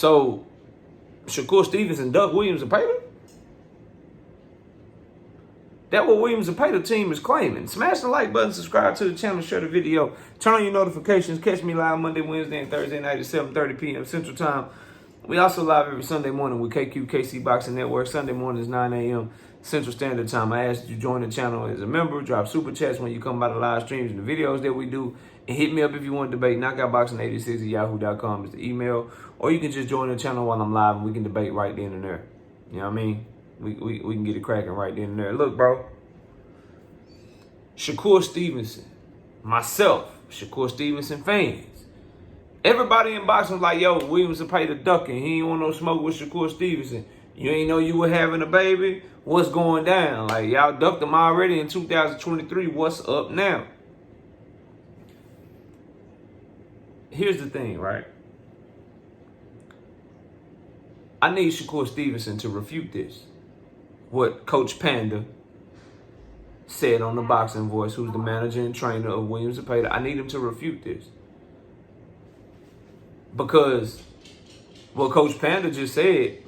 So, Shakur Stevenson, Doug Williams, and Zepeda? That's what Williams and Zepeda team is claiming. Smash the like button, subscribe to the channel, share the video, turn on your notifications. Catch me live Monday, Wednesday, and Thursday night at 7:30 p.m. Central Time. We also live every Sunday morning with KC Boxing Network. Sunday morning is 9 a.m. Central Standard Time. I ask that you join the channel as a member, drop super chats when you come by the live streams and the videos that we do, and hit me up if you want to debate. knockoutboxing86@yahoo.com is the email, or you can just join the channel while I'm live and we can debate right then and there. You know what I mean? We can get it cracking right then and there. Look, bro. Shakur Stevenson, myself, Shakur Stevenson fans. Everybody in boxing was like, yo, Williams and Zepeda ducking. He ain't want no smoke with Shakur Stevenson. You ain't know you were having a baby? What's going down? Like, y'all ducked him already in 2023. What's up now? Here's the thing, right? I need Shakur Stevenson to refute this. What Coach Panda said on the Boxing Voice, who's the manager and trainer of Williams and Zepeda. I need him to refute this. Because what Coach Panda just said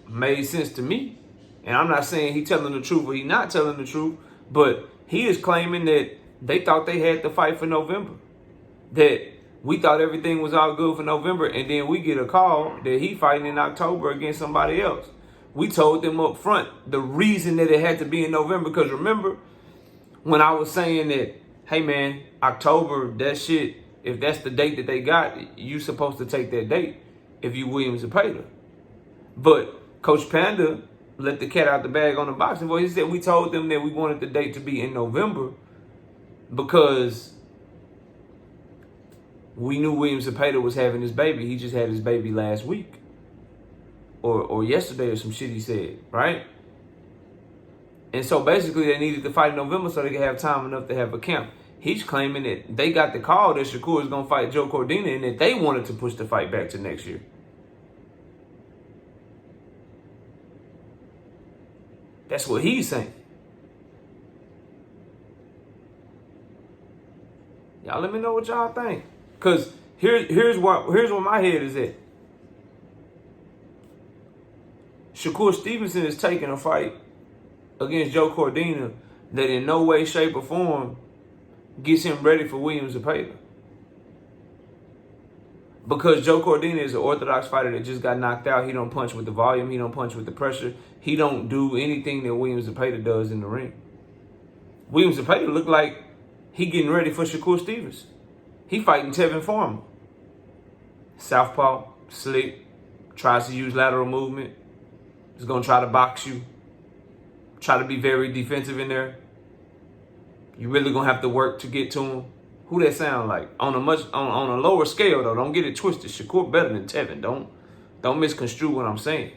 made sense to me. And I'm not saying he telling the truth or he not telling the truth, but he is claiming that they thought they had the fight for November. That we thought everything was all good for November, and then we get a call that he fighting in October against somebody else. We told them up front the reason that it had to be in November, because remember when I was saying that, hey man, October, that shit, if that's the date that they got, you supposed to take that date if you Williams and Zepeda. But Coach Panda let the cat out the bag on the Boxing Voice. He said we told them that we wanted the date to be in November because we knew Williams and Zepeda was having his baby. He just had his baby last week. Or yesterday or some shit he said, right? And so basically they needed to fight in November so they could have time enough to have a camp. He's claiming that they got the call that Shakur is going to fight Joe Cordina and that they wanted to push the fight back to next year. That's what he's saying. Y'all let me know what y'all think. Because here's where my head is at. Shakur Stevenson is taking a fight against Joe Cordina that in no way, shape, or form gets him ready for Williams and Zepeda. Because Joe Cordina is an orthodox fighter that just got knocked out. He don't punch with the volume. He don't punch with the pressure. He don't do anything that Williams and Zepeda does in the ring. Williams and Zepeda look like he getting ready for Shakur Stevenson. He fighting Tevin Farmer. Southpaw, slick, tries to use lateral movement. He's going to try to box you. Try to be very defensive in there. You really going to have to work to get to him. Who that sound like? On a lower scale, though. Don't get it twisted. Shakur better than Tevin. Don't misconstrue what I'm saying.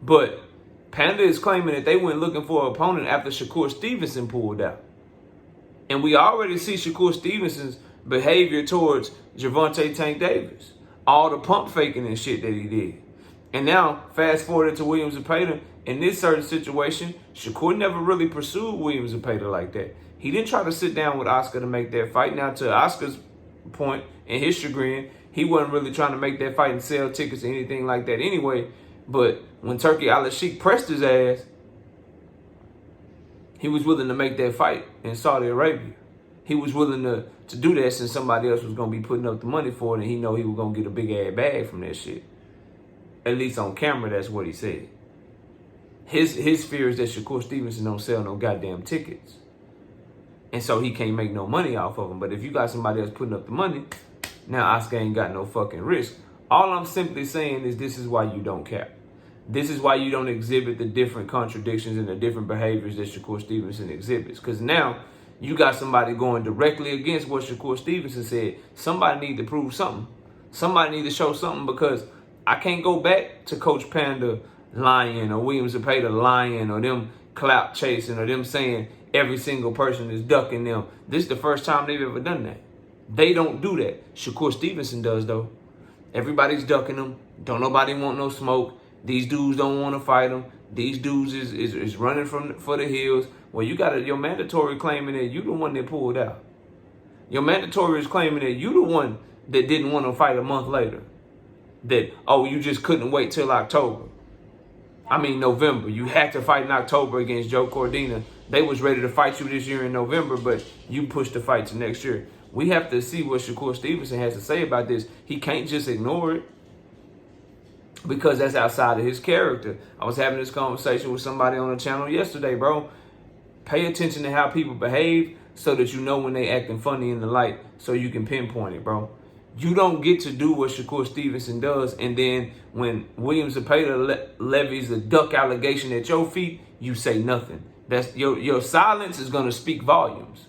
But Panda is claiming that they went looking for an opponent after Shakur Stevenson pulled out. And we already see Shakur Stevenson's behavior towards Gervonta Tank Davis. All the pump faking and shit that he did. And now, fast forward to Williams and Zepeda. In this certain situation, Shakur never really pursued Williams and Zepeda like that. He didn't try to sit down with Oscar to make that fight. Now, to Oscar's point and his chagrin, he wasn't really trying to make that fight and sell tickets or anything like that anyway. But when Turki Al-Sheikh pressed his ass, he was willing to make that fight in Saudi Arabia. He was willing to do that since somebody else was going to be putting up the money for it, and he know he was going to get a big-ass bag from that shit. At least on camera, that's what he said. His fear is that Shakur Stevenson don't sell no goddamn tickets. And so he can't make no money off of them. But if you got somebody else putting up the money, now Oscar ain't got no fucking risk. All I'm simply saying is this is why you don't cap. This is why you don't exhibit the different contradictions and the different behaviors that Shakur Stevenson exhibits. Because now you got somebody going directly against what Shakur Stevenson said. Somebody need to prove something. Somebody need to show something, because I can't go back to Coach Panda lying or Williams and Zepeda lying or them clout chasing or them saying every single person is ducking them. This is the first time they've ever done that. They don't do that. Shakur Stevenson does, though. Everybody's ducking them. Don't nobody want no smoke. These dudes don't want to fight them. These dudes is running for the hills. Well, you got your mandatory claiming that you the one that pulled out. Your mandatory is claiming that you the one that didn't want to fight a month later. that, oh, you just couldn't wait till November. You had to fight in October against Joe Cordina. They was ready to fight you this year in November, but you pushed the fight to next year. We have to see what Shakur Stevenson has to say about this. He can't just ignore it because that's outside of his character. I was having this conversation with somebody on the channel yesterday, bro. Pay attention to how people behave so that you know when they acting funny in the light so you can pinpoint it, bro. You don't get to do what Shakur Stevenson does, and then when William Zepeda levies a duck allegation at your feet, you say nothing. That's your silence is going to speak volumes.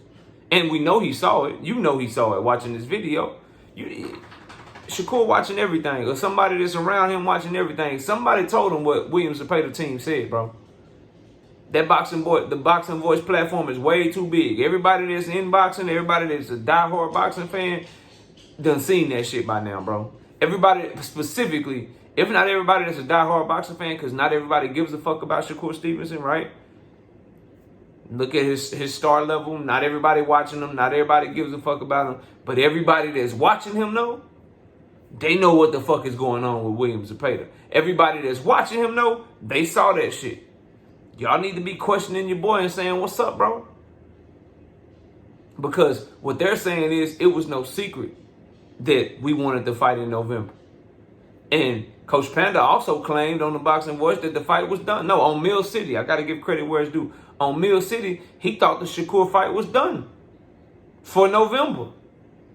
And we know he saw it. You know he saw it watching this video. Shakur watching everything, or somebody that's around him watching everything. Somebody told him what William Zepeda team said, bro. That the Boxing Voice platform is way too big. Everybody that's in boxing, everybody that's a diehard boxing fan, done seen that shit by now, bro. Everybody specifically, if not everybody that's a diehard boxing fan, because not everybody gives a fuck about Shakur Stevenson, right? Look at his star level. Not everybody watching him. Not everybody gives a fuck about him. But everybody that's watching him, though, they know what the fuck is going on with William Zepeda. Everybody that's watching him, though, they saw that shit. Y'all need to be questioning your boy and saying, what's up, bro? Because what they're saying is it was no secret that we wanted to fight in November. And Coach Panda also claimed on the Boxing Voice that the fight was done. No, on Mill City. I got to give credit where it's due. On Mill City, he thought the Shakur fight was done for November.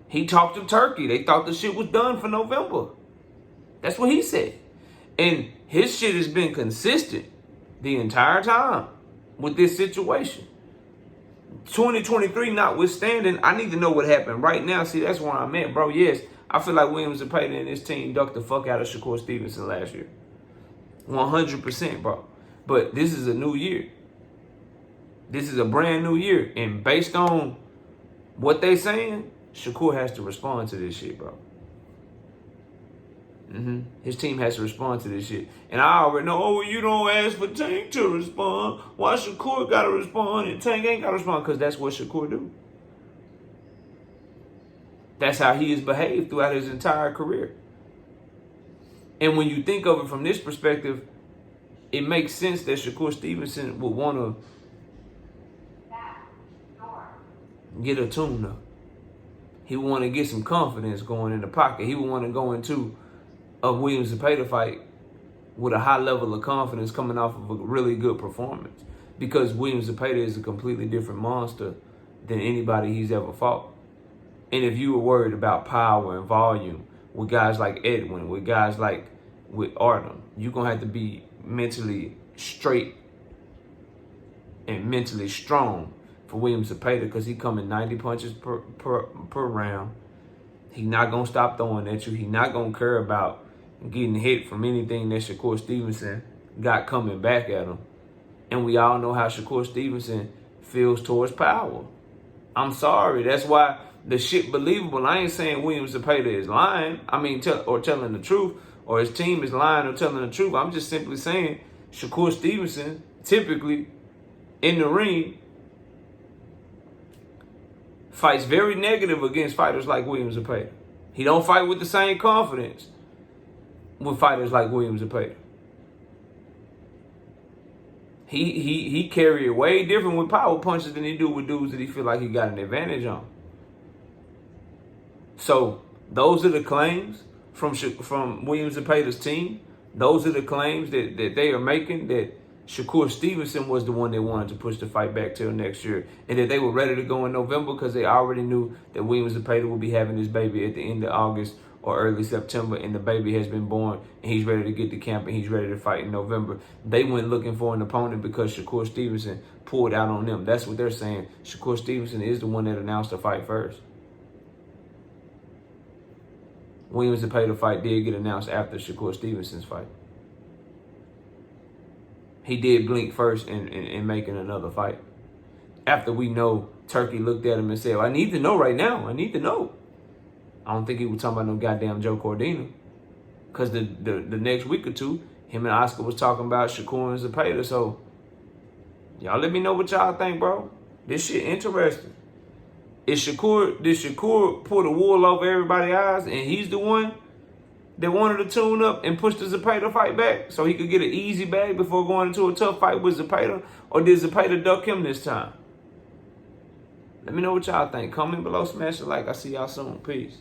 He talked to Turkey. They thought the shit was done for November. That's what he said. And his shit has been consistent the entire time with this situation. 2023 notwithstanding, I need to know what happened right now. See, that's where I'm at, bro. Yes, I feel like William Zepeda and his team ducked the fuck out of Shakur Stevenson last year. 100%, bro. But this is a new year. This is a brand new year. And based on what they saying, Shakur has to respond to this shit, bro. His team has to respond to this shit. And I already know, oh, you don't ask for Tank to respond. Why Shakur got to respond and Tank ain't got to respond? Because that's what Shakur do. That's how he has behaved throughout his entire career. And when you think of it from this perspective, it makes sense that Shakur Stevenson would want to get a tune up. He would want to get some confidence going in the pocket. He would want to go into a William Zepeda fight with a high level of confidence coming off of a really good performance. Because William Zepeda is a completely different monster than anybody he's ever fought. And if you were worried about power and volume with guys like Edwin, with guys like with Artem, you're going to have to be mentally straight and mentally strong for William Zepeda because he coming 90 punches per round. He not going to stop throwing at you. He not going to care about getting hit from anything that Shakur Stevenson got coming back at him. And we all know how Shakur Stevenson feels towards power. I'm sorry. That's why the shit believable. I ain't saying William Zepeda is lying. Or telling the truth, or his team is lying or telling the truth. I'm just simply saying Shakur Stevenson typically in the ring fights very negative against fighters like William Zepeda. He don't fight with the same confidence with fighters like William Zepeda. He carry it way different with power punches than he do with dudes that he feel like he got an advantage on. So those are the claims from William Zepeda's team. Those are the claims that they are making, that Shakur Stevenson was the one that wanted to push the fight back till next year, and that they were ready to go in November because they already knew that William Zepeda would be having his baby at the end of August or early September, and the baby has been born, and he's ready to get to camp, and he's ready to fight in November. They went looking for an opponent because Shakur Stevenson pulled out on them. That's what they're saying. Shakur Stevenson is the one that announced the fight first. William Zepeda fight did get announced after Shakur Stevenson's fight. He did blink first in making another fight. After we know Turkey looked at him and said, I need to know right now. I need to know. I don't think he was talking about no goddamn Joe Cordina. Because the next week or two, him and Oscar was talking about Shakur and Zepeda. So, y'all let me know what y'all think, bro. This shit interesting. Did Shakur pull the wool over everybody's eyes and he's the one that wanted to tune up and push the Zepeda fight back so he could get an easy bag before going into a tough fight with Zepeda? Or did Zepeda duck him this time? Let me know what y'all think. Comment below, smash the like. I'll see y'all soon. Peace.